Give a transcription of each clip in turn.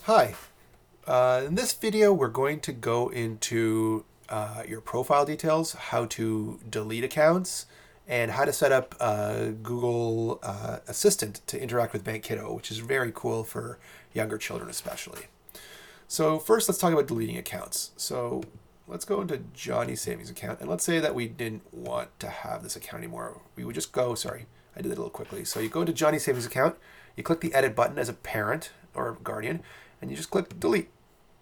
Hi. In this video, we're going to go into your profile details, how to delete accounts, and how to set up Google Assistant to interact with Bank Kiddo, which is very cool for younger children especially. So first, let's talk about deleting accounts. So let's go into Johnny's savings account, and let's say that we didn't want to have this account anymore. We would just go, sorry, I did it a little quickly. So you go into Johnny's savings account, you click the edit button as a parent or guardian, and you just click delete.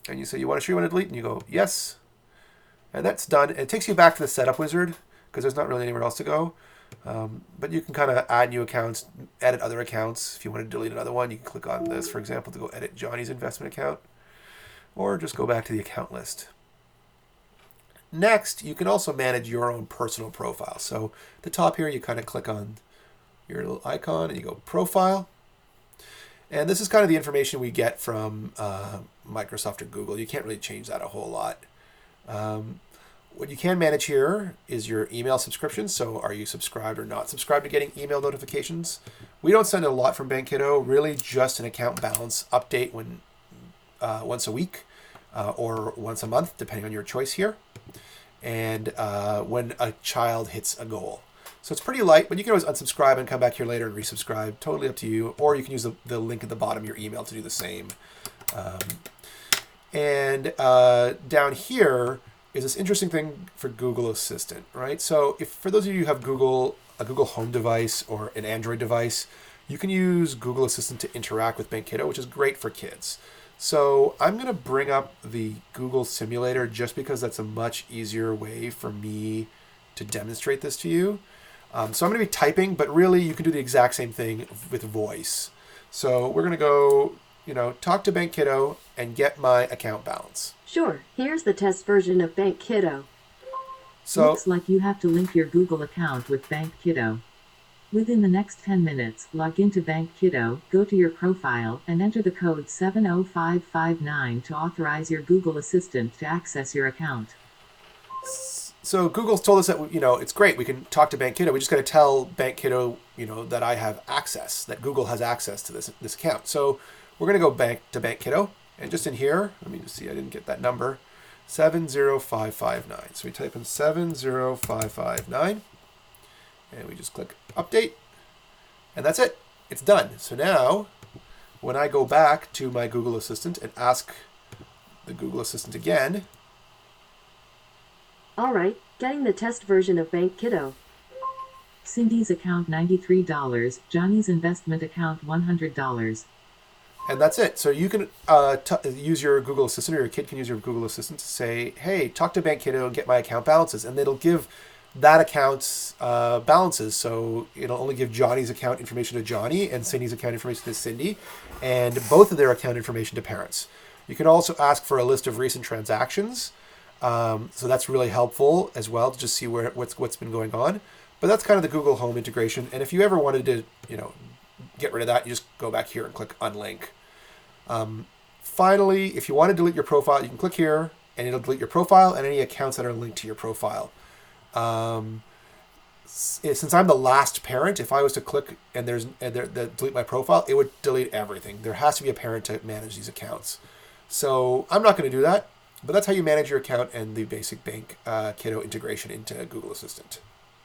And you say you want to delete, and you go yes. And that's done. And it takes you back to the setup wizard because there's not really anywhere else to go. But you can kind of add new accounts, edit other accounts. If you want to delete another one, you can click on this, for example, to go edit Johnny's investment account. Or just go back to the account list. Next, you can also manage your own personal profile. So at the top here, you kind of click on your little icon and you go profile. And this is kind of the information we get from Microsoft or Google. You can't really change that a whole lot. What you can manage here is your email subscriptions. So are you subscribed or not subscribed to getting email notifications? We don't send a lot from Bank Kiddo, really just an account balance update when once a week or once a month, depending on your choice here. And when a child hits a goal. So it's pretty light, but you can always unsubscribe and come back here later and resubscribe. Totally up to you. Or you can use the link at the bottom of your email to do the same. Down here is this interesting thing for Google Assistant, right? So if for those of you who have a Google Home device or an Android device, you can use Google Assistant to interact with Bank Kiddo, which is great for kids. So I'm going to bring up the Google Simulator just because that's a much easier way for me to demonstrate this to you. So I'm going to be typing, but really you can do the exact same thing with voice. So we're going to go, talk to Bank Kiddo and get my account balance. Sure. Here's the test version of Bank Kiddo. So looks like you have to link your Google account with Bank Kiddo. Within the next 10 minutes, log into Bank Kiddo, go to your profile, and enter the code 70559 to authorize your Google Assistant to access your account. So Google's told us that, it's great. We can talk to Bank Kiddo. We just got to tell Bank Kiddo, that I have access, that Google has access to this account. So we're going to go to Bank Kiddo. And just in here, let me just see, I didn't get that number, 70559. So we type in 70559. And we just click update. And that's it. It's done. So now, when I go back to my Google Assistant and ask the Google Assistant again, all right, getting the test version of Bank Kiddo. Cindy's account $93, Johnny's investment account $100. And that's it. So you can use your Google Assistant, or your kid can use your Google Assistant to say, hey, talk to Bank Kiddo and get my account balances. And it'll give that account's balances. So it'll only give Johnny's account information to Johnny and Cindy's account information to Cindy, and both of their account information to parents. You can also ask for a list of recent transactions. So that's really helpful as well to just see what's been going on. But that's kind of the Google Home integration. And if you ever wanted to, get rid of that, you just go back here and click unlink. Finally, if you want to delete your profile, you can click here and it'll delete your profile and any accounts that are linked to your profile. Since I'm the last parent, if I was to click and delete my profile, it would delete everything. There has to be a parent to manage these accounts. So I'm not going to do that. But that's how you manage your account and the basic Bank Kiddo integration into Google Assistant.